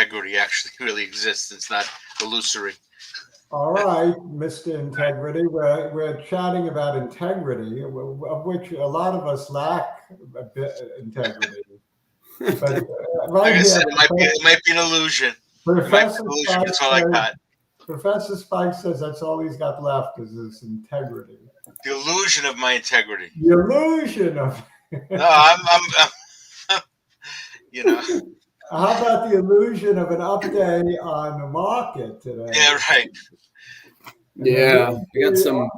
integrity actually really exists. It's not illusory. All right, Mr. Integrity. We're chatting about integrity, of which a lot of us lack a bit integrity. But like I said, it might be an illusion. Professor Spike That's all I got. Professor Spike says that's all he's got left is his integrity. The illusion of my integrity. The illusion of. No, I'm you know. How about the illusion of an update on the market today? Yeah, right. Yeah, we got some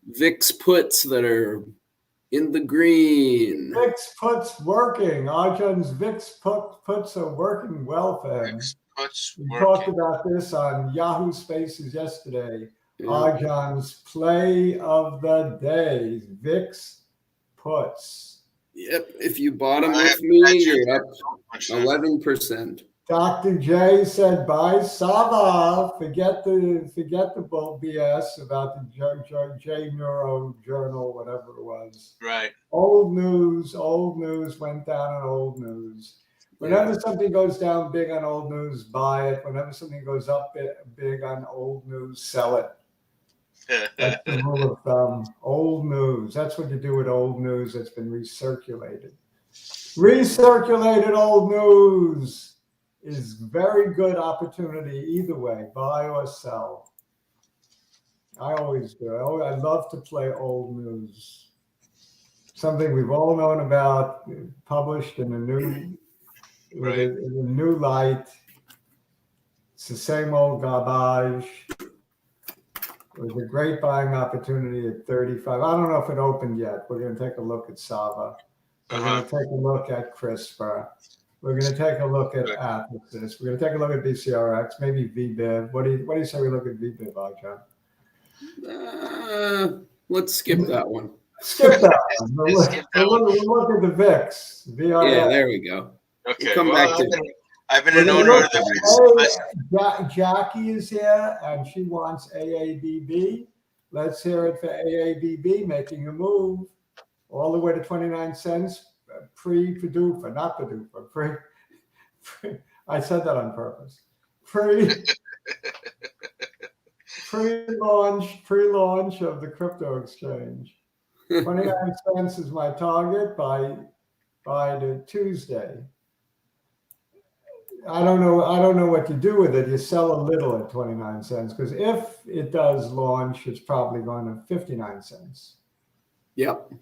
VIX puts that are in the green. VIX puts working. Arjun's VIX puts are working well for him. VIX puts we working. Talked about this on Yahoo Spaces yesterday. Yeah. Arjun's play of the day, VIX puts. Yep, if you bought them with me, you're up 11%. Dr. J said, "Buy SAVA. Forget the bull BS about the J Neuro Journal, whatever it was. Right. Old news went down on old news. Whenever something goes down big on old news, buy it. Whenever something goes up big on old news, sell it. That's the rule of thumb. Old news. That's what you do with old news that's been recirculated. Recirculated old news is very good opportunity either way, buy or sell. I always do. I love to play old news. Something we've all known about, published in a new, in a new light. It's the same old garbage. It was a great buying opportunity at 35. I don't know if it opened yet. We're going to take a look at SAVA. We're going to take a look at CRISPR. We're going to take a look at Atlas. We're going to take a look at BCRX, maybe VBIV. What do you say we look at VBIV, Arjun? Let's skip that one. Skip that one. We'll look at the VIX. VRX. Yeah, there we go. Okay. We'll come back to I've been an owner of the VIX. Jackie is here, and she wants AABB. Let's hear it for AABB making a move all the way to 29 cents. Pre-PDUFA, not PDUFA, I said that on purpose. Pre-launch of the crypto exchange. 29 cents is my target by the Tuesday. I don't know what to do with it. You sell a little at 29 cents because if it does launch, it's probably going to 59 cents. Yep.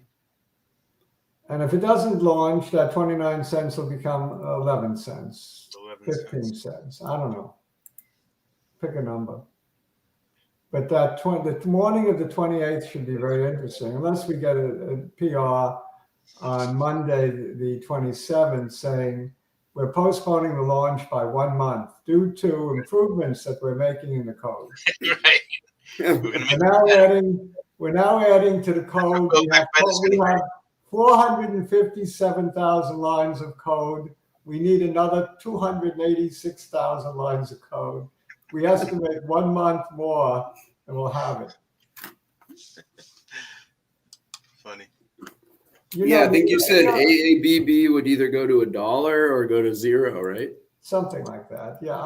And if it doesn't launch, that 29 cents will become 11 cents, 15 cents. I don't know. Pick a number. But the morning of the 28th should be very interesting, unless we get a PR on Monday, the 27th, saying we're postponing the launch by 1 month due to improvements that we're making in the code. Right. We're now adding to the code. We have 457,000 lines of code. We need another 286,000 lines of code. We estimate 1 month more and we'll have it. Funny. I think you said AABB would either go to $1 or go to 0, right? Something like that. Yeah.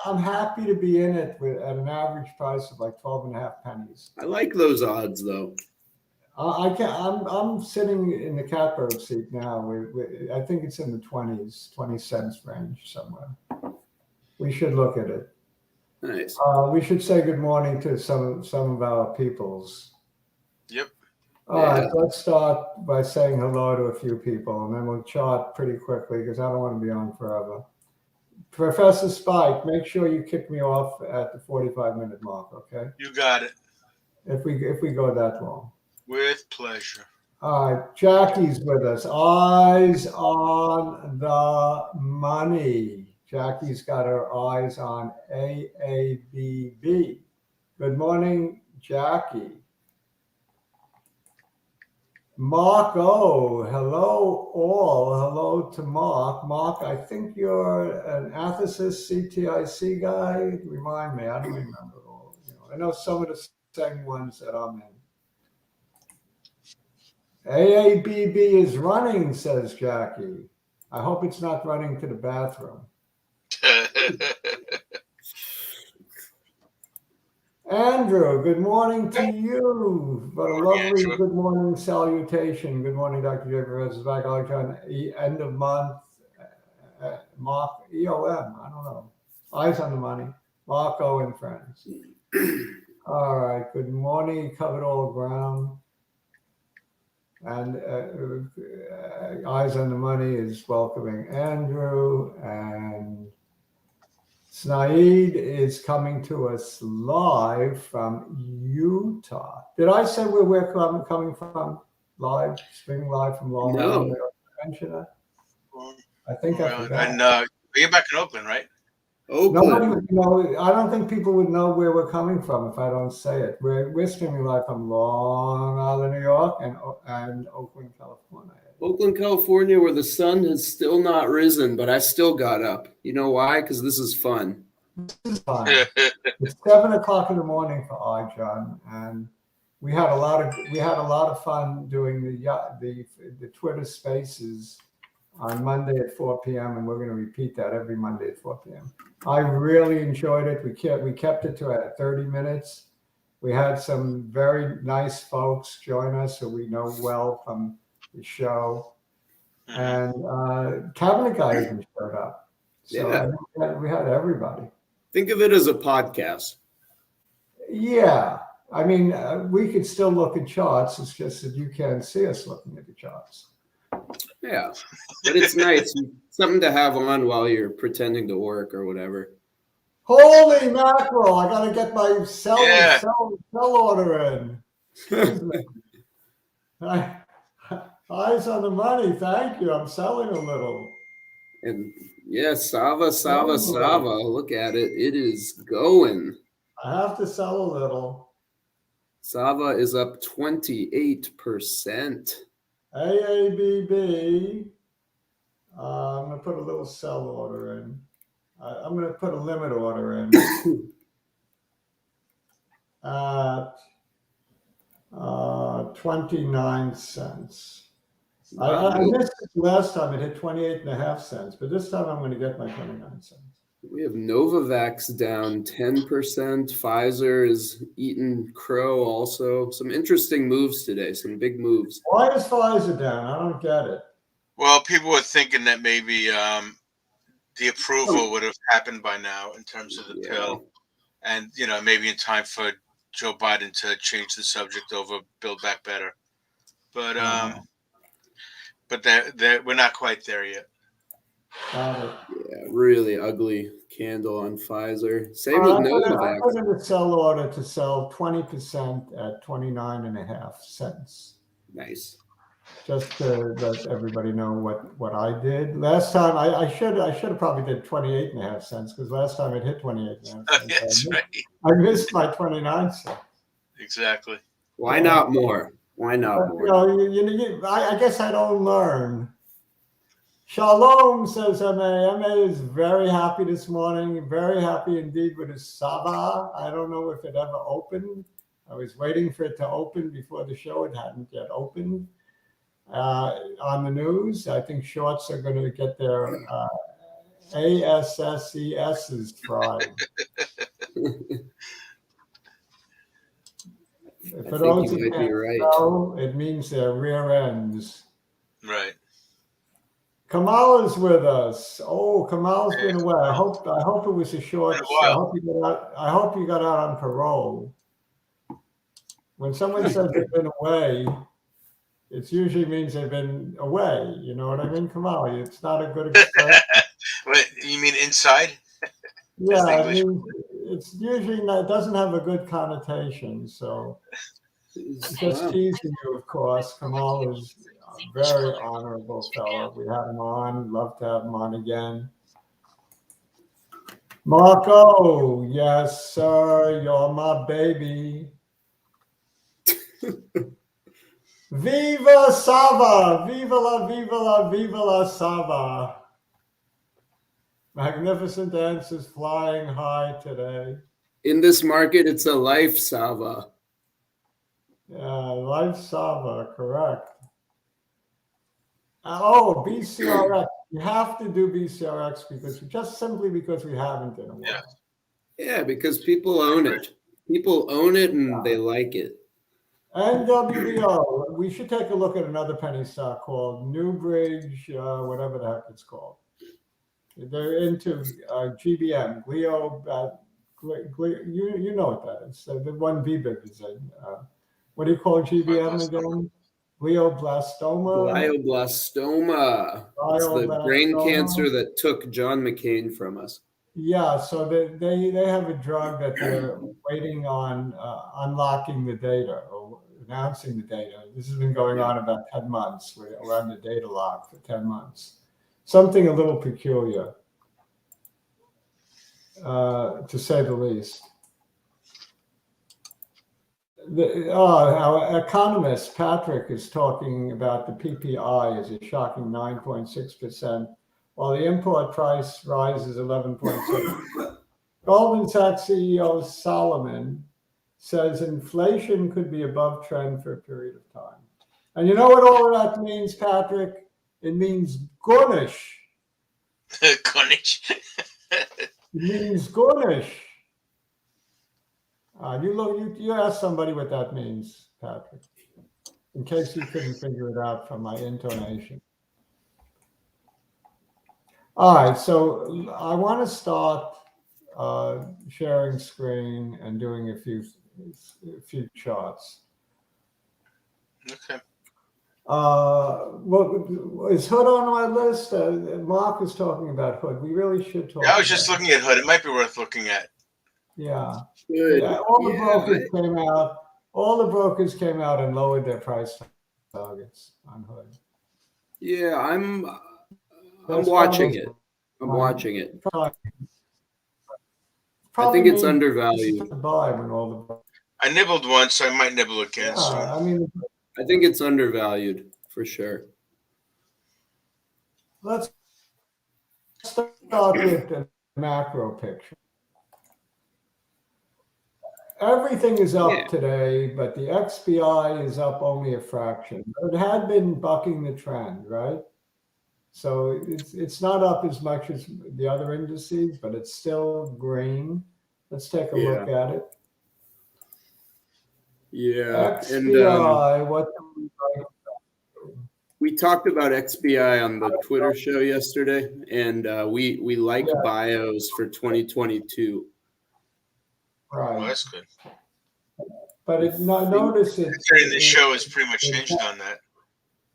I'm happy to be in it at an average price of like 12.5 pennies. I like those odds though. I'm sitting in the catbird seat now. I think it's in the 20 cents range somewhere. We should look at it. Nice. We should say good morning to some of our peoples. Yep. All right, let's start by saying hello to a few people, and then we'll chart pretty quickly because I don't want to be on forever. Professor Spike, make sure you kick me off at the 45-minute mark, okay? You got it. If we go that long. With pleasure. All right, Jackie's with us. Eyes on the money. Jackie's got her eyes on AABB. Good morning, Jackie. Mark O, hello all. Hello to Mark. Mark, I think you're an Athesis CTIC guy. Remind me, I don't remember all. I know some of the same ones that I'm in. AABB is running, says Jackie. I hope it's not running to the bathroom. Andrew, good morning to you. What a Morning, lovely Andrew. good morning salutation. Good morning, Dr. J. Professor Spike, Arjun, end of month, Mark, EOM, I don't know. Eyes on the money. Marco and friends. All right, good morning. Covered all ground. And Eyes on the Money is welcoming Andrew, and Snaid is coming to us live from Utah. Did I say where we're coming from? Live, streaming live from Long Island? No. Did I mention that? I think I forgot. And you're back in Oakland, right? Oakland. Nobody would know. I don't think people would know where we're coming from if I don't say it. We're streaming live from Long Island, New York, and Oakland, California. Oakland, California, where the sun has still not risen, but I still got up. You know why? Because this is fun. This is fun. It's 7 o'clock in the morning for Arjun, and we had a lot of fun doing the Twitter Spaces on Monday at 4 p.m. and we're going to repeat that every Monday at 4 p.m. I really enjoyed it. We kept it to 30 minutes. We had some very nice folks join us who we know well from the show, and Cabinet Guy even showed up. So Yeah. I think we had everybody. Think of it as a podcast. Yeah. I mean, we could still look at charts. It's just that you can't see us looking at the charts. Yeah. But it's nice. Something to have on while you're pretending to work or whatever. Holy mackerel. I got to get my sell order in. Excuse me. Eyes on the money. Thank you. I'm selling a little. And yes, Sava. Look at it. It is going. I have to sell a little. Sava is up 28%. AABB. I'm going to put a little sell order in. I'm going to put a limit order in at 29 cents. I missed it last time. It hit 28.5 cents, but this time I'm going to get my 29 cents. We have Novavax down 10%. Pfizer is eating crow also. Some interesting moves today, some big moves. Why is Pfizer down? I don't get it. Well, people were thinking that maybe the approval would have happened by now in terms of the pill, and maybe in time for Joe Biden to change the subject over Build Back Better. But we're not quite there yet. Got it. Yeah, really ugly candle on Pfizer. Same with Novavax. I put in a sell order to sell 20% at 29.5 cents. Nice. Just to let everybody know what I did. Last time I should have probably did 28.5 cents because last time it hit 28.5 cents. That's right. I missed my 29 cents. Exactly. Why not more? Why not more? I guess I don't learn. Shalom, says MA. MA is very happy this morning. Very happy indeed with his Sava. I don't know if it ever opened. I was waiting for it to open before the show. It hadn't yet opened. On the news, I think shorts are going to get their ASSESs fried. For those who can't know, it means their rear ends. Right. Kamala's with us. Oh, Kamala's been away. I hope it was a short. I hope you got out on parole. When someone says they've been away, it usually means they've been away. You know what I mean? Kamala, it's not a good expression. What, you mean inside? Yeah, I mean, it's usually not, it doesn't have a good connotation. So just teasing you, of course. Kamal is a very honorable fellow. We had him on. Love to have him on again. Marco, yes, sir. You're my baby. Viva Sava! Viva la Sava! Magnificent answers flying high today. In this market, it's a life Sava. Yeah, life Sava, correct. Oh, BCRX You have to do BCRX simply because we haven't in a while. Yeah. Yeah, because people own it. People own it and they like it. And WBO, we should take a look at another penny stock called Newbridge, whatever the heck it's called. They're into GBM, you know what that is. The one VBIP is in. What do you call GBM again? Glioblastoma? Glioblastoma. It's the brain cancer that took John McCain from us. Yeah, so they have a drug that they're waiting on unlocking the data or announcing the data. This has been going on about 10 months. We're on the data lock for 10 months. Something a little peculiar, to say the least. Our economist, Patrick, is talking about the PPI as a shocking 9.6%, while the import price rises 11.6%. Goldman Sachs CEO Solomon says inflation could be above trend for a period of time. And you know what all of that means, Patrick? It means Gornish. Gornish. It means Gornish. You ask somebody what that means, Patrick, in case you couldn't figure it out from my intonation. All right, so I want to start sharing screen and doing a few charts. Okay. Well, is Hood on my list? Mark is talking about Hood. We really should talk. Yeah, I was just looking at Hood. It might be worth looking at. Yeah. Good. Yeah, all the brokers came out and lowered their price targets on Hood. Yeah, I'm watching it. I'm watching it. I think it's undervalued. I nibbled once. I might nibble again soon. I think it's undervalued for sure. Let's start with the macro picture. Everything is up today, but the XBI is up only a fraction. It had been bucking the trend, right? So it's not up as much as the other indices, but it's still green. Let's take a look at it. Yeah, XBI, and we talked about XBI on the Twitter show yesterday, and we like bios for 2022. Right. Well, that's good. But notice it. The show is pretty much hinged on that.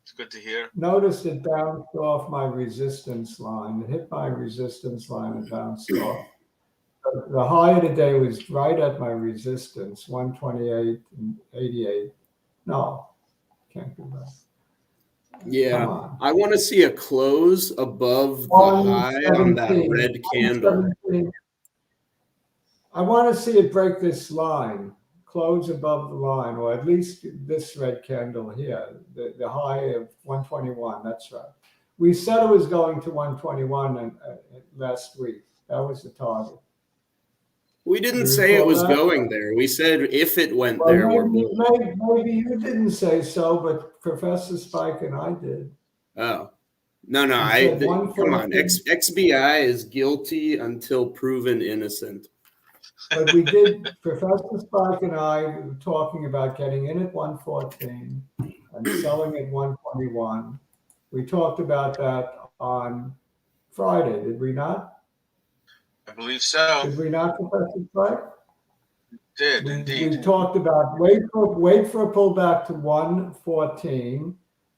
It's good to hear. Notice it bounced off my resistance line. It hit my resistance line and bounced off. The high of the day was right at my resistance, 128.88. No, can't do that. Yeah, I want to see a close above the high on that red candle. I want to see it break this line, close above the line, or at least this red candle here, the high of 121. That's right. We said it was going to 121 last week. That was the target. We didn't say it was going there. We said if it went there, maybe you didn't say so, but Professor Spike and I did. Oh. No, come on. XBI is guilty until proven innocent. But we did, Professor Spike and I were talking about getting in at 114 and selling at 121. We talked about that on Friday, did we not? I believe so. Did we not, Professor Spike? Did indeed. We talked about wait for a pullback to 114,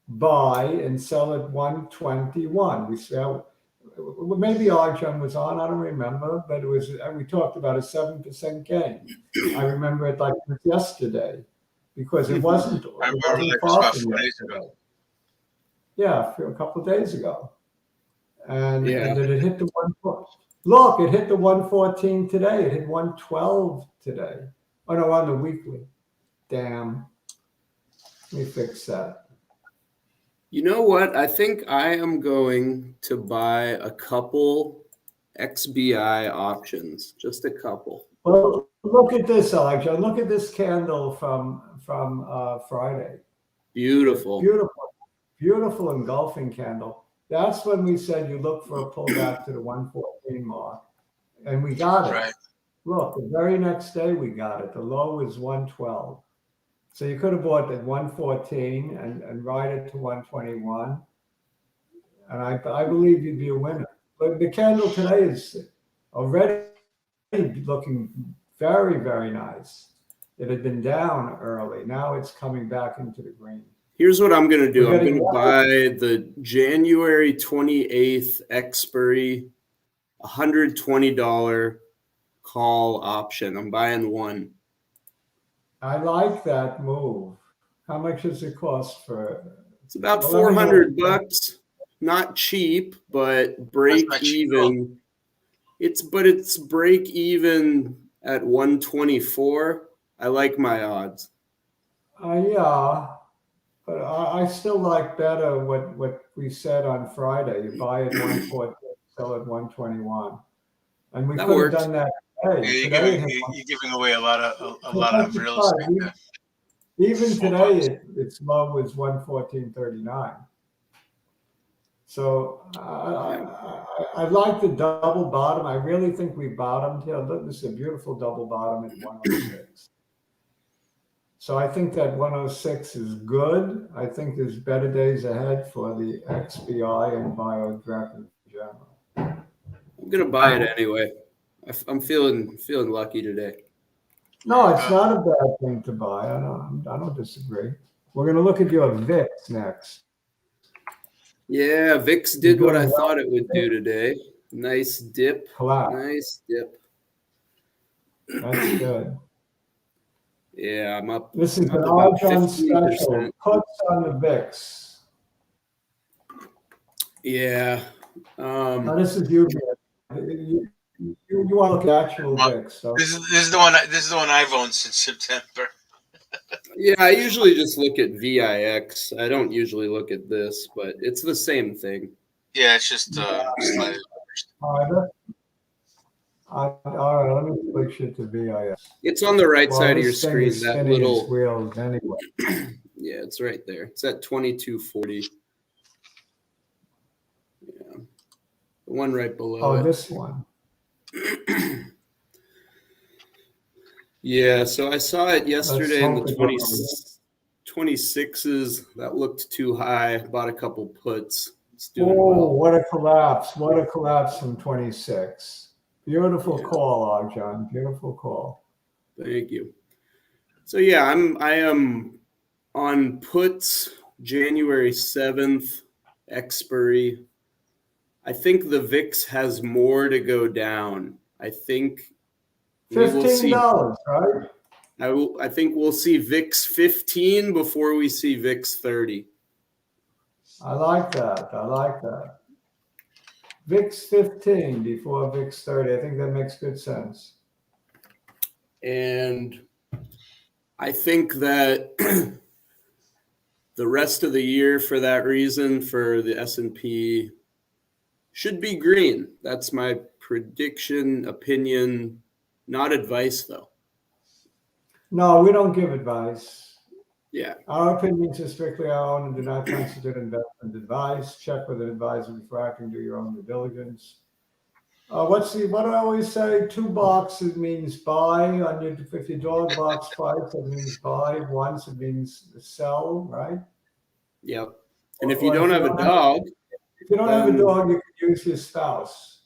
buy and sell at 121. We sell. Maybe Arjun was on, I don't remember, but we talked about a 7% gain. I remember it like it was yesterday because it wasn't. I remember it was about 4 days ago. Yeah, a couple of days ago. And then it hit the 114. Look, it hit the 114 today. It hit 112 today. Oh no, on the weekly. Damn. Let me fix that. You know what? I think I am going to buy a couple XBI options, just a couple. Well, look at this, Arjun. Look at this candle from Friday. Beautiful. Beautiful engulfing candle. That's when we said you look for a pullback to the 114 mark, and we got it. Right. Look, the very next day we got it. The low is 112. So you could have bought at 114 and ride it to 121. And I believe you'd be a winner. But the candle today is already looking very, very nice. It had been down early. Now it's coming back into the green. Here's what I'm going to do. I'm going to buy the January 28th expiry $120 call option. I'm buying one. I like that move. How much does it cost for? It's about $400. Not cheap, but break even. It's break even at 124. I like my odds. Yeah, but I still like better what we said on Friday. You buy at 114, sell at 121, and we could have done that today. Yeah, you're giving away a lot of real estate. Even today, its low was 114.39. So I like the double bottom. I really think we bottomed here. Look, this is a beautiful double bottom at 106. So I think that 106 is good. I think there's better days ahead for the XBI and biotech in general. I'm gonna buy it anyway. I'm feeling lucky today. No, it's not a bad thing to buy. I don't disagree. We're gonna look at your VIX next. Yeah, VIX did what I thought it would do today. Nice dip. Collapse. Nice dip. That's good. Yeah, I'm up. This is an Arjun special. Puts on the VIX. Yeah. Now this is you. You want to look at actual VIX. So. This is the one. This is the one I've owned since September. Yeah, I usually just look at VIX. I don't usually look at this, but it's the same thing. Yeah, it's just slightly. All right, let me switch it to VIX. It's on the right side of your screen. That little wheels anyway. Yeah, it's right there. It's at 2240. Yeah, the one right below it. This one. Yeah, so I saw it yesterday in the 26s. That looked too high. Bought a couple puts. It's doing well. What a collapse. What a collapse from 26. Beautiful call, Arjun. Beautiful call. Thank you. So yeah, I am on puts January 7th expiry. I think the VIX has more to go down. I think $15, right? I think we'll see VIX 15 before we see VIX 30. I like that. I like that. VIX 15 before VIX 30. I think that makes good sense. And I think that the rest of the year, for that reason, for the S&P should be green. That's my prediction, opinion, not advice, though. No, we don't give advice. Yeah. Our opinions are strictly our own and do not constitute investment advice. Check with an advisor before acting. Do your own due diligence. What do I always say? 2 boxes means buy. If your dog barks twice, it means buy. Once, it means sell, right? Yep. And if you don't have a dog. If you don't have a dog, you can use your spouse.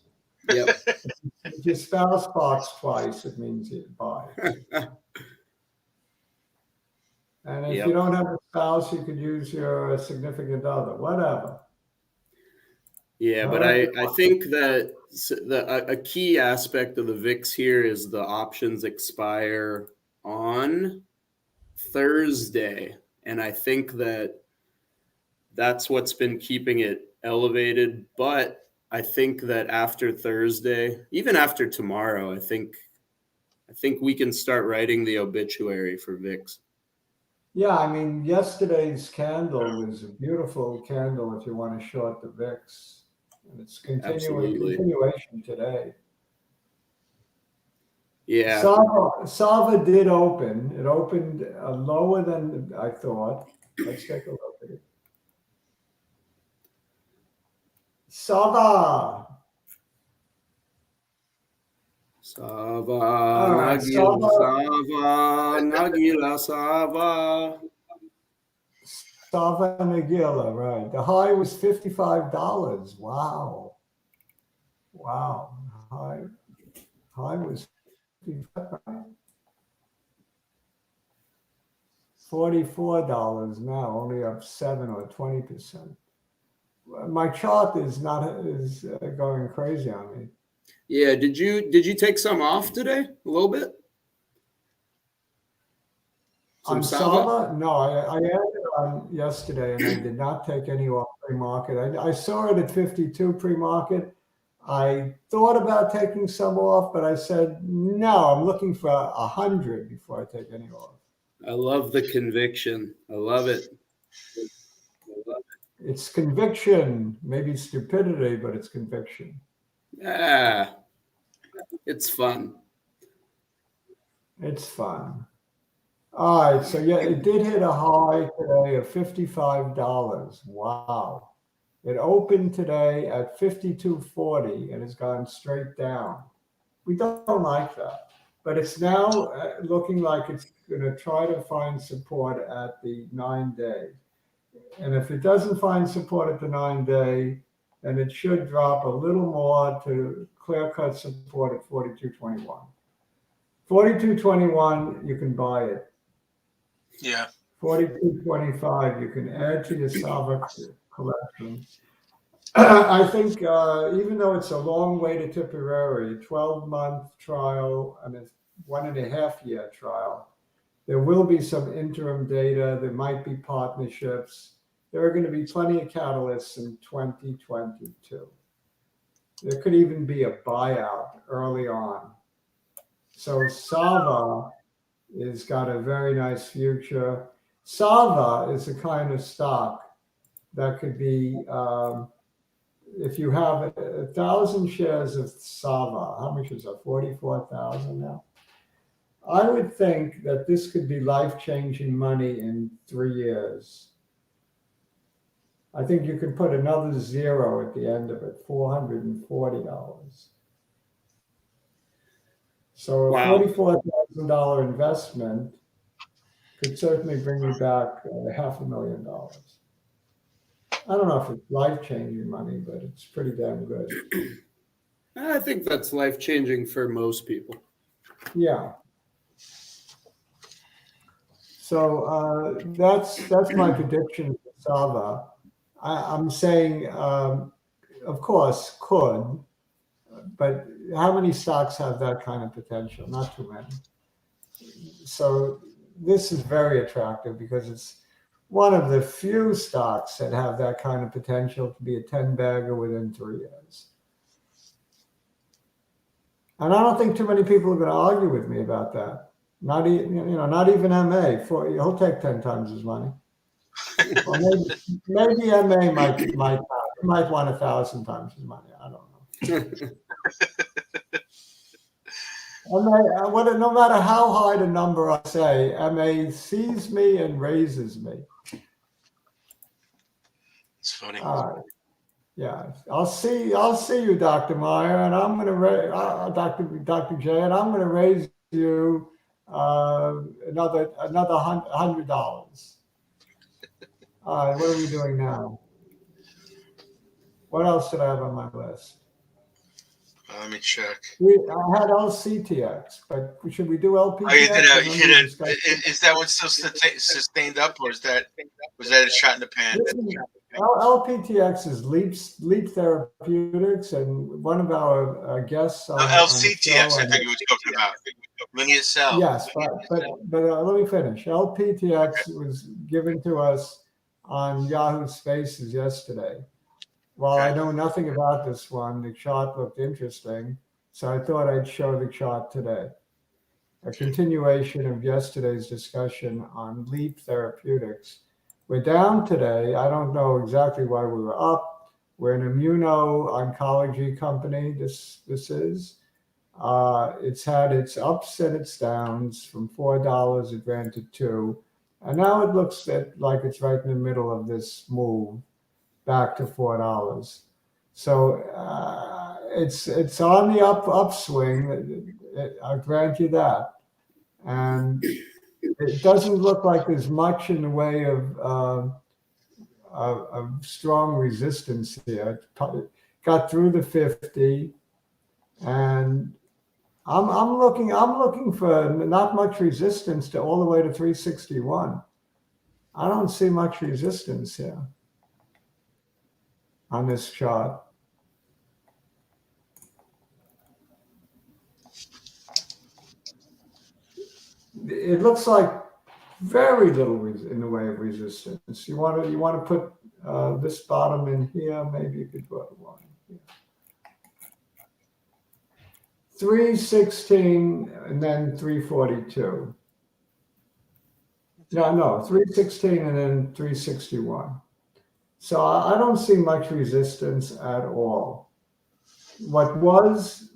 Yep. If your spouse barks twice, it means you buy. And if you don't have a spouse, you could use your significant other, whatever. Yeah, but I think that a key aspect of the VIX here is the options expire on Thursday. And I think that's what's been keeping it elevated. But I think that after Thursday, even after tomorrow, I think we can start writing the obituary for VIX. Yeah, I mean, yesterday's candle was a beautiful candle if you want to short the VIX. And it's continuation today. Yeah. SAVA did open. It opened lower than I thought. Let's take a look at it. SAVA. Sava, All right, Nagila, SAVA. Sava, Nagila, Sava. SAVA Nagila, right. The high was $55. Wow. Wow. High was 55, right? $44 now, only up 7 or 20%. My chart is going crazy on me. Yeah, did you take some off today? A little bit? Some On Sava? SAVA, no, I added on yesterday and I did not take any off pre-market. I saw it at 52 pre-market. I thought about taking some off, but I said, no, I'm looking for 100 before I take any off. I love the conviction. I love it. It's conviction, maybe stupidity, but it's conviction. Yeah, it's fun. It's fun. All right, so yeah, it did hit a high today of $55. Wow. It opened today at 52.40 and has gone straight down. We don't like that, but it's now looking like it's going to try to find support at the 9-day. And if it doesn't find support at the 9-day, then it should drop a little more to clear-cut support at 42.21. 42.21, you can buy it. Yeah. 42.25, you can add to your SAVA collection. I think even though it's a long way to Tipperary, 12-month trial and a 1.5-year trial, there will be some interim data. There might be partnerships. There are going to be plenty of catalysts in 2022. There could even be a buyout early on. So SAVA has got a very nice future. SAVA is a kind of stock that could be, if you have 1,000 shares of SAVA, how much is that? 44,000 now. I would think that this could be life-changing money in 3 years. I think you could put another zero at the end of it, $440. So a Wow. $44,000 investment could certainly bring you back $500,000. I don't know if it's life-changing money, but it's pretty damn good. I think that's life-changing for most people. Yeah. So that's my prediction for SAVA. I'm saying, of course, could, but how many stocks have that kind of potential? Not too many. So this is very attractive because it's one of the few stocks that have that kind of potential to be a 10-bagger within 3 years. And I don't think too many people are going to argue with me about that. Not even MA. He'll take 10 times his money. Or maybe MA might want 1,000 times his money. I don't know. No matter how high the number I say, MA sees me and raises me. It's funny. Yeah, I'll see you, Dr. Meyer, and I'm going to raise Dr. J, and I'm going to raise you another $100. All right, what are we doing now? What else did I have on my list? Let me check. I had LCTX, but should we do LPTX? Oh, you did. Is that what's still sustained up, or was that a shot in the pan? LPTX is Leap Therapeutics, and one of our guests on LCTX, on I think you were talking about. Linear cell. Yes, but let me finish. LPTX was given to us on Yahoo Spaces yesterday. While I know nothing about this one, the chart looked interesting, so I thought I'd show the chart today. A continuation of yesterday's discussion on Leap Therapeutics. We're down today. I don't know exactly why we were up. We're an immuno-oncology company, this is. It's had its ups and its downs. From $4, it ran to $2. And now it looks like it's right in the middle of this move back to $4. So it's on the upswing. I'll grant you that, and it doesn't look like there's much in the way of strong resistance here. It got through the 50, and I'm looking for not much resistance to all the way to 361. I don't see much resistance here on this chart. It looks like very little in the way of resistance. You want to put this bottom in here. Maybe you could put one here. 316 and then 342. No, 316 and then 361. So I don't see much resistance at all. What was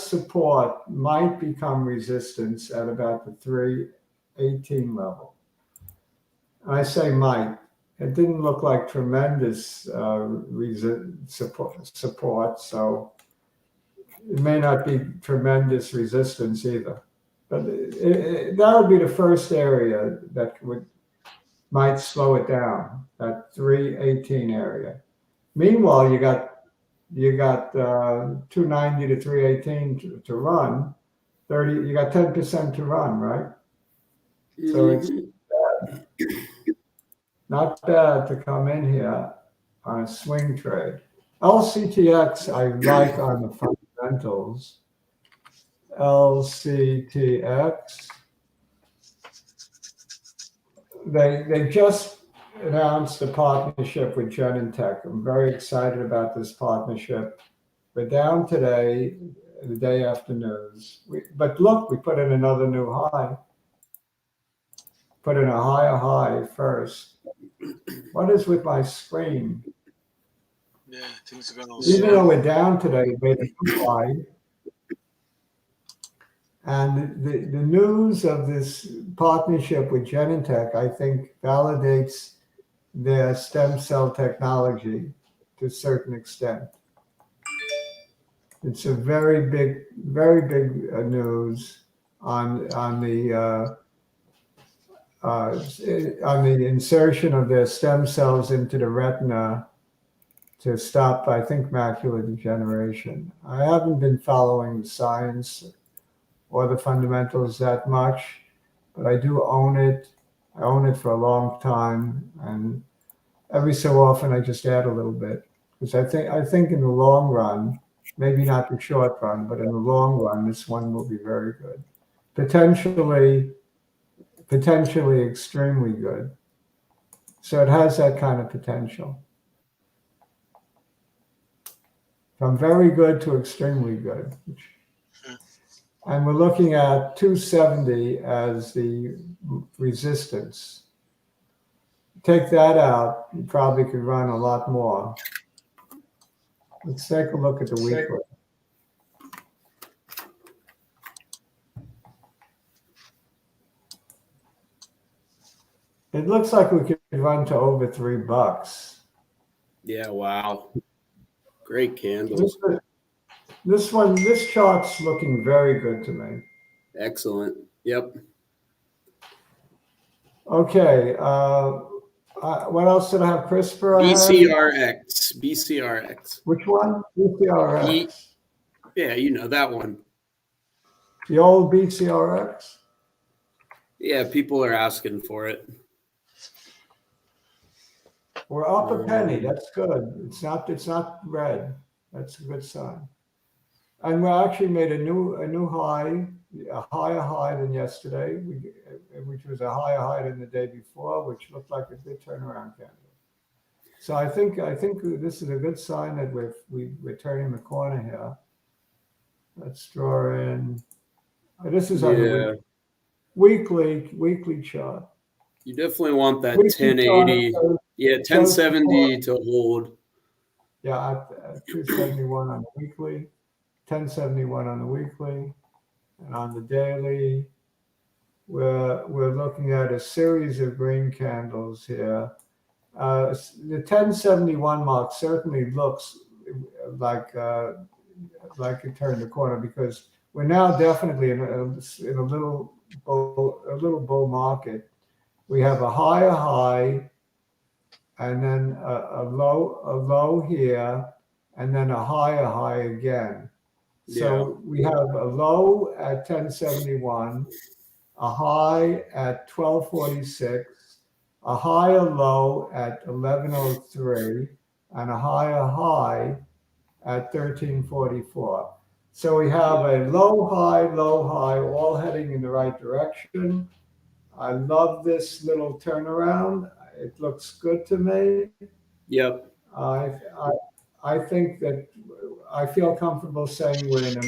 support might become resistance at about the 318 level. I say might. It didn't look like tremendous support, so it may not be tremendous resistance either. But that would be the first area that might slow it down, that 318 area. Meanwhile, you got 290 to 318 to run. 30, you got 10% to run, right? So it's not bad to come in here on a swing trade. LCTX I like on the fundamentals. LCTX. They just announced a partnership with Genentech. I'm very excited about this partnership. We're down today, the day after news. But look, we put in another new high. Put in a higher high first. What is with my screen? Yeah, things are going to Even though we're down today, we made a new high. And the news of this partnership with Genentech, I think, validates their stem cell technology to a certain extent. It's a very big news on the insertion of their stem cells into the retina to stop, I think, macular degeneration. I haven't been following the science or the fundamentals that much, but I do own it. I own it for a long time, and every so often I just add a little bit, because I think in the long run, maybe not the short run, but in the long run, this one will be very good. Potentially extremely good. So it has that kind of potential. From very good to extremely good. And we're looking at 270 as the resistance. Take that out, you probably could run a lot more. Let's take a look at the weekly. It looks like we could run to over $3. Yeah, wow. Great candles. This chart's looking very good to me. Excellent. Yep. Okay. What else did I have? CRISPR? BCRX. Which one? BCRX. Yeah, you know that one. The old BCRX? Yeah, people are asking for it. We're up a penny. That's good. It's not red. That's a good sign. And we actually made a new high, a higher high than yesterday, which was a higher high than the day before, which looked like a good turnaround candle. So I think this is a good sign that we're turning the corner here. Let's draw in. This is on the weekly chart. You definitely want that Weekly 1080. chart, Yeah, 1070 to hold. Yeah, at 271 on the weekly, 1071 on the weekly, and on the daily, we're looking at a series of green candles here. The 1071 mark certainly looks like it turned the corner, because we're now definitely in a little bull market. We have a higher high, and then a low here, and then a higher high again. So we have a low at 1071, a high at 1246, a higher low at 1103, and a higher high at 1344. So we have a low, high, all heading in the right direction. I love this little turnaround. It looks good to me. Yep. I think that I feel comfortable saying we're in a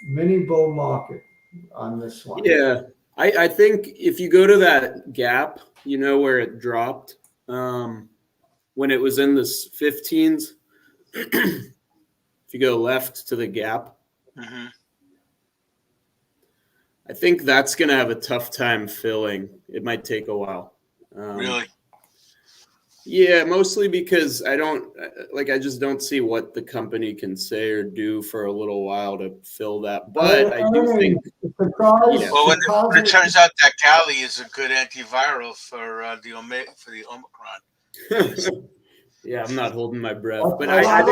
mini bull market on this one. Yeah. I think if you go to that gap, where it dropped, when it was in the 15s, if you go left to the gap, I think that's going to have a tough time filling. It might take a while. Really? Yeah, mostly because I just don't see what the company can say or do for a little while to fill that. But I do think. Well, when it turns out that Cali is a good antiviral for the Omicron. Yeah, I'm not holding my breath, but I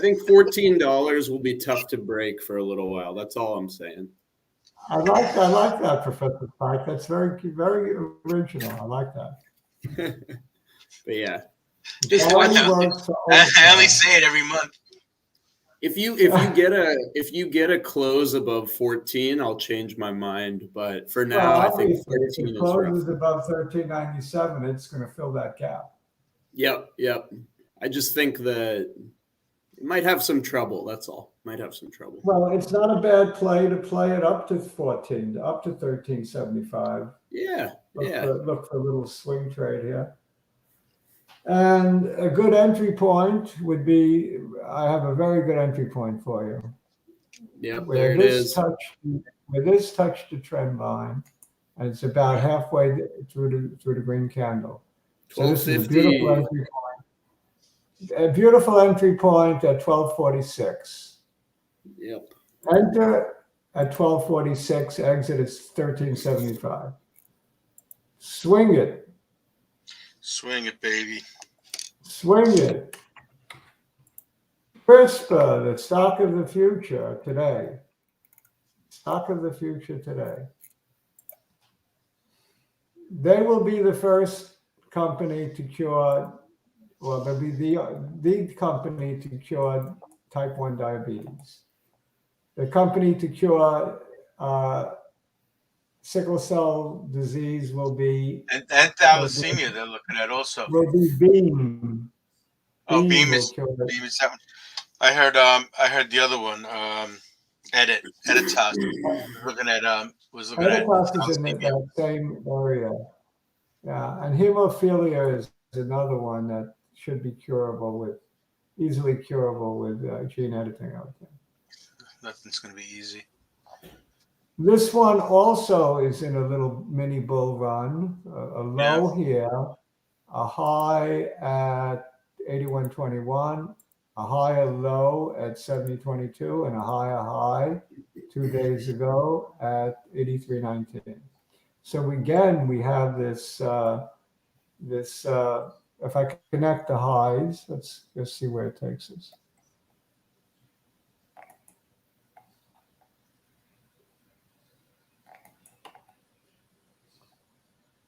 think $14 will be tough to break for a little while. That's all I'm saying. I like that, Professor Spike. That's very, very original. I like that. But yeah, just I only say it every month. If you get a close above 14, I'll change my mind. But for now, I think 14 is rough. If it closes above 1397, it's going to fill that gap. Yep. I just think that it might have some trouble. That's all. Might have some trouble. Well, it's not a bad play to play it up to 14, up to 1375. Yeah. Look for a little swing trade here. And a good entry point would be, I have a very good entry point for you. Yep, where this touched the trend line, and it's about halfway through the green candle. So this is a beautiful entry point. A beautiful entry point at 1246. Yep. Enter at 1246, exit at 1375. Swing it. Swing it, baby. Swing it. CRISPR, the stock of the future today. Stock of the future today. They will be the first company to cure, well, they'll be the company to cure type 1 diabetes. The company to cure sickle cell disease will be... And thalassemia they're looking at also. Will be Beam. Oh, Beam is that one. I heard the other one, Editas was looking at Editas is in that same area. Yeah, and hemophilia is another one that should be easily curable with gene editing, I would think. Nothing's going to be easy. This one also is in a little mini bull run, a low here, a high at 81.21, a higher low at 70.22, and a higher high 2 days ago at 83.19. So again, we have this, if I connect the highs, let's see where it takes us.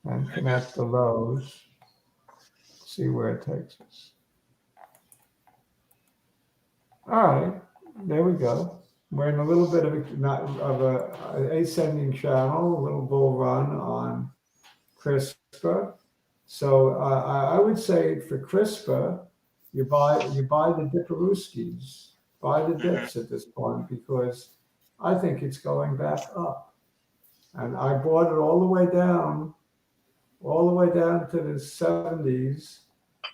And connect the lows, see where it takes us. All right, there we go. We're in a little bit of an ascending channel, a little bull run on CRISPR. So I would say for CRISPR, you buy the Dipperooskies, buy the dips at this point, because I think it's going back up. And I bought it all the way down to the 70s.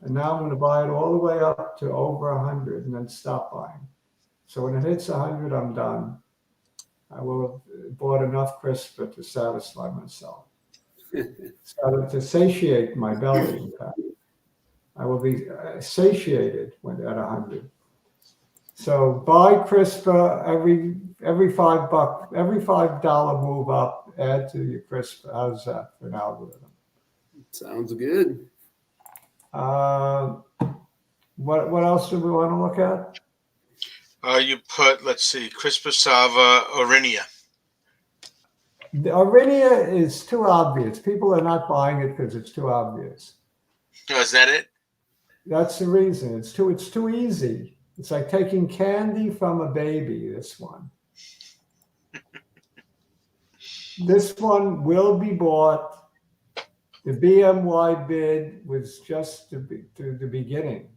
And now I'm going to buy it all the way up to over 100 and then stop buying. So when it hits 100, I'm done. I will have bought enough CRISPR to satisfy myself. To satiate my belly, in fact. I will be satiated when at 100. So buy CRISPR every $5 move up, add to your CRISPR. How's that for an algorithm? Sounds good. What else do we want to look at? You put, let's see, CRISPR, SAVA, Arennia. The Arrhenia is too obvious. People are not buying it because it's too obvious. Oh, is that it? That's the reason. It's too easy. It's like taking candy from a baby, this one. This one will be bought. The BMY bid was just to the beginning.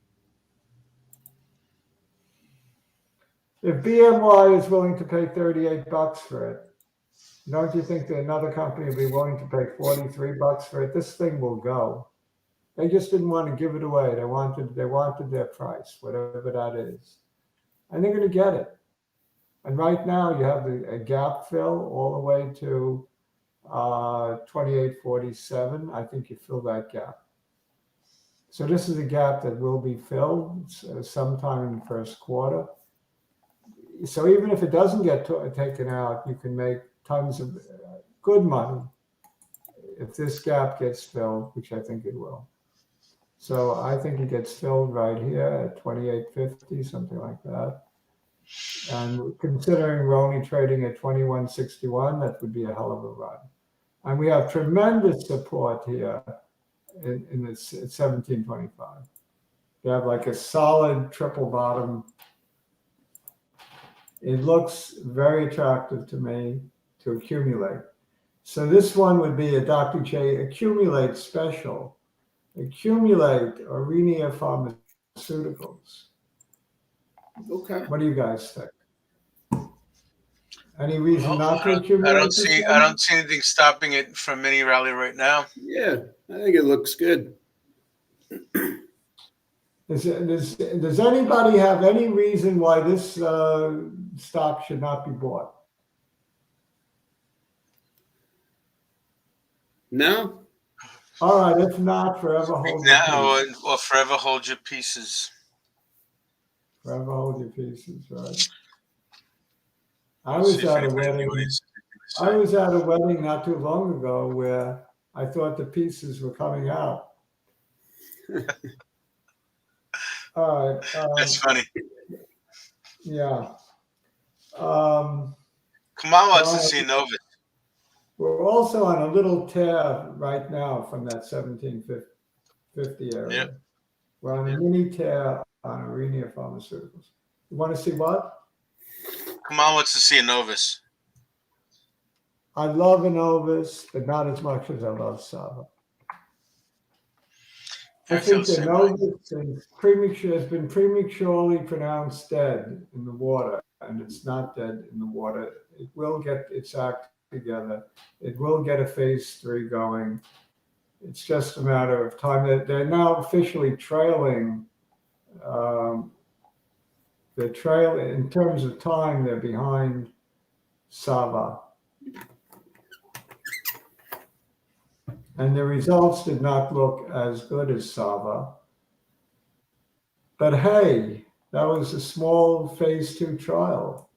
If BMY is willing to pay $38 for it, don't you think that another company would be willing to pay $43 for it? This thing will go. They just didn't want to give it away. They wanted their price, whatever that is. And they're going to get it. And right now you have a gap fill all the way to 28.47. I think you fill that gap. So this is a gap that will be filled sometime in the first quarter. So even if it doesn't get taken out, you can make tons of good money if this gap gets filled, which I think it will. So I think it gets filled right here at 28.50, something like that. And considering we're only trading at 21.61, that would be a hell of a run. And we have tremendous support here in this at 17.25. You have like a solid triple bottom. It looks very attractive to me to accumulate. So this one would be a Dr. J accumulate special. Accumulate Arennia Pharmaceuticals. Okay. What do you guys think? Any reason not to accumulate? I don't see anything stopping it from mini rally right now. Yeah, I think it looks good. Does anybody have any reason why this stock should not be bought? No. All right, if not, forever hold your pieces. Or forever hold your pieces. Forever hold your pieces, right? I was at a wedding not too long ago where I thought the pieces were coming out. All right. That's funny. Yeah. Kamal wants to see Novus. We're also on a little tear right now from that 1750 area. Yep. We're on a mini tear on Arennia Pharmaceuticals. You want to see what? Kamal wants to see a Novus. I love a Novus, but not as much as I love Sava. I think the Novus has been prematurely pronounced dead in the water, and it's not dead in the water. It will get its act together. It will get a phase 3 going. It's just a matter of time. They're now officially trailing. They're trailing in terms of time. They're behind Sava, and the results did not look as good as Sava. But hey, that was a small phase 2 trial.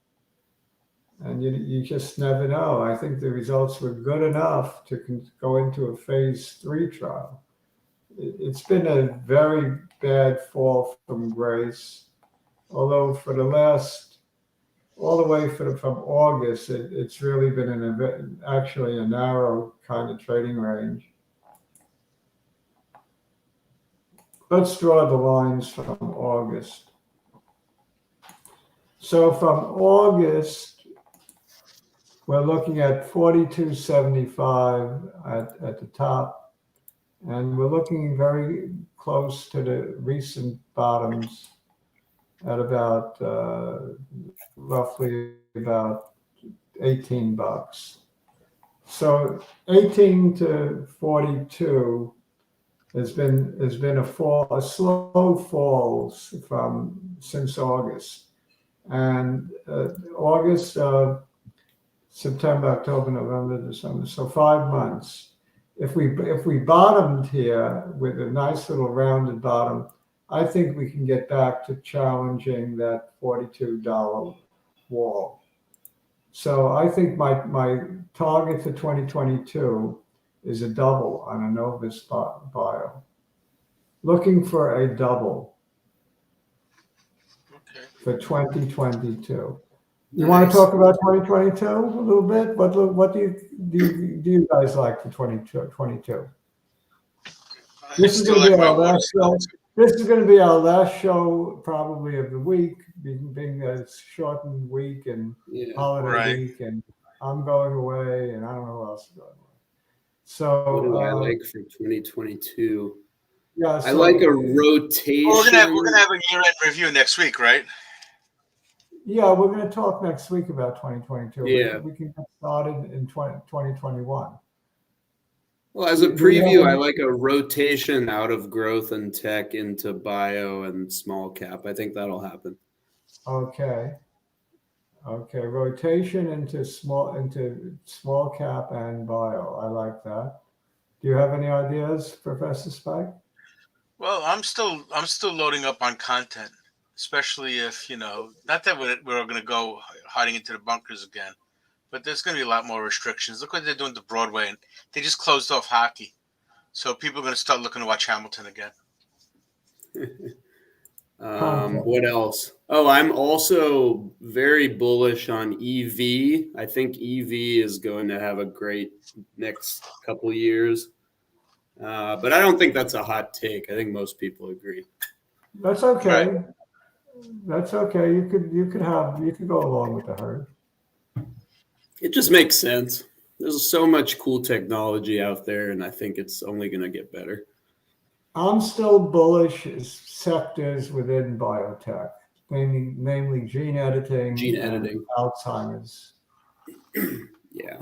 And you just never know. I think the results were good enough to go into a phase 3 trial. It's been a very bad fall from grace. Although for the last, all the way from August, it's really been actually a narrow kind of trading range. Let's draw the lines from August. So from August, we're looking at 42.75 at the top, and we're looking very close to the recent bottoms at about roughly about $18. So 18 to 42 has been a slow fall since August, and August. September, October, November, December. So 5 months. if we bottomed here with a nice little rounded bottom, I think we can get back to challenging that $42 wall. So I think my target for 2022 is a double on a Novus Bio. Looking for a double for 2022. You want to talk about 2022 a little bit? What do you guys like for 2022? This is going to be our last show. This is going to be our last show probably of the week, being a shortened week and holiday week, and I'm going away, and I don't know who else is going away. So what do I like for 2022? Yeah, I like a rotation. Well, we're gonna have a year-end review next week, right? Yeah, we're going to talk next week about 2022. Yeah, we can get started in 2021. Well, as a preview, I like a rotation out of growth and tech into bio and small cap. I think that'll happen. Okay. Rotation into small cap and bio. I like that. Do you have any ideas, Professor Spike? Well, I'm still loading up on content, especially if, not that we're going to go hiding into the bunkers again, but there's going to be a lot more restrictions. Look what they're doing to Broadway, and they just closed off hockey. So people are going to start looking to watch Hamilton again. What else? Oh, I'm also very bullish on EV. I think EV is going to have a great next couple years. But I don't think that's a hot take. I think most people agree. That's okay. Right. That's okay. You could go along with the herd. It just makes sense. There's so much cool technology out there, and I think it's only going to get better. I'm still bullish sectors within biotech, namely gene editing, Alzheimer's, yeah,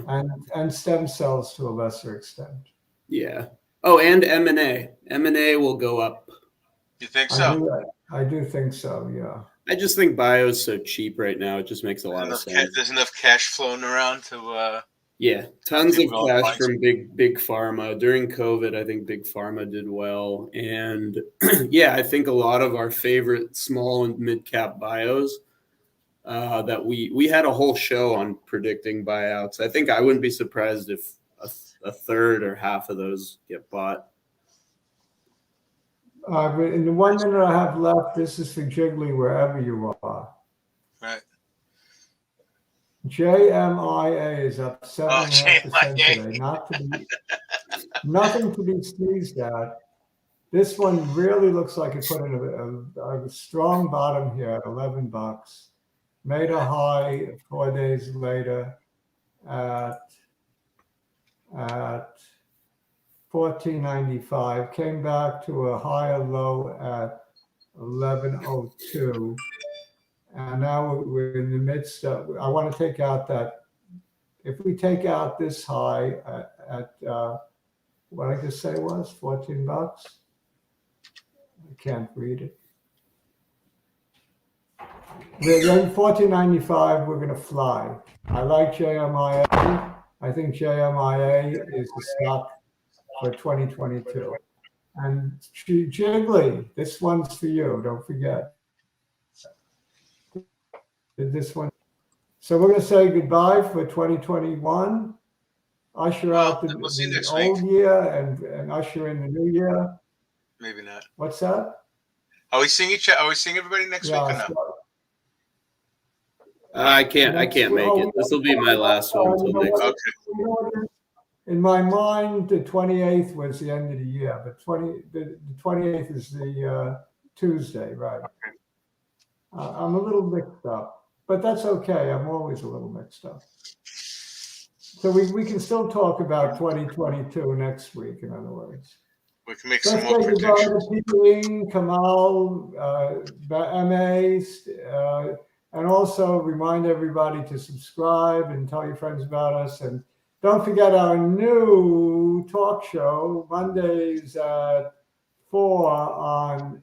and stem cells to a lesser extent. Yeah. Oh, and M&A. M&A will go up. You think so? I do think so, yeah. I just think bio is so cheap right now. It just makes a lot of sense. There's enough cash flowing around to... yeah, tons of cash from big pharma. During COVID, I think big pharma did well. And yeah, I think a lot of our favorite small and mid-cap bios that we had a whole show on predicting buyouts. I think I wouldn't be surprised if a third or half of those get bought. In the 1 minute I have left, this is for Jiggly wherever you are. Right. JMIA is up 7.5% today. Nothing to be sneezed at. This one really looks like it put in a strong bottom here at $11. Made a high 4 days later at $14.95. Came back to a higher low at $11.02. And now we're in the midst of, I want to take out that, if we take out this high at what I just say was $14. I can't read it. Then $14.95, we're going to fly. I like JMIA. I think JMIA is the stock for 2022. And Jiggly, this one's for you. Don't forget. This one. So we're going to say goodbye for 2021. Usher out the old year and usher in the new year. Maybe not. What's that? Are we seeing everybody next week or no? I can't make it. This will be my last one until next week. Okay. In my mind, the 28th was the end of the year, but the 28th is the Tuesday, right? Okay. I'm a little mixed up, but that's okay. I'm always a little mixed up. So we can still talk about 2022 next week, in other words. We can make some more predictions. Ping, Kamal, MAs, and also remind everybody to subscribe and tell your friends about us. And don't forget our new talk show, Mondays at 4 on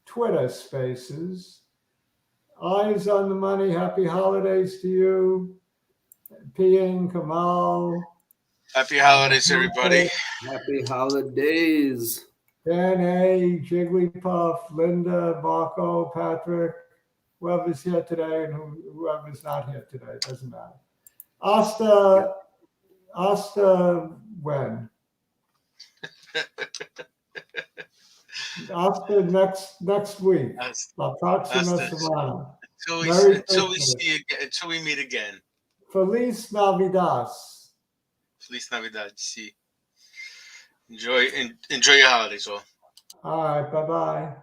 Twitter Spaces. Eyes on the money. Happy holidays to you. Ping, Kamal, Happy holidays, everybody. Happy holidays. Dan A, Jigglypuff, Linda, Marco, Patrick, whoever's here today and whoever's not here today, it doesn't matter. Asta when? Asta next week. La próxima semana. Until we meet again. Feliz Navidad. Feliz Navidad. See. Enjoy your holidays all. All right, bye-bye.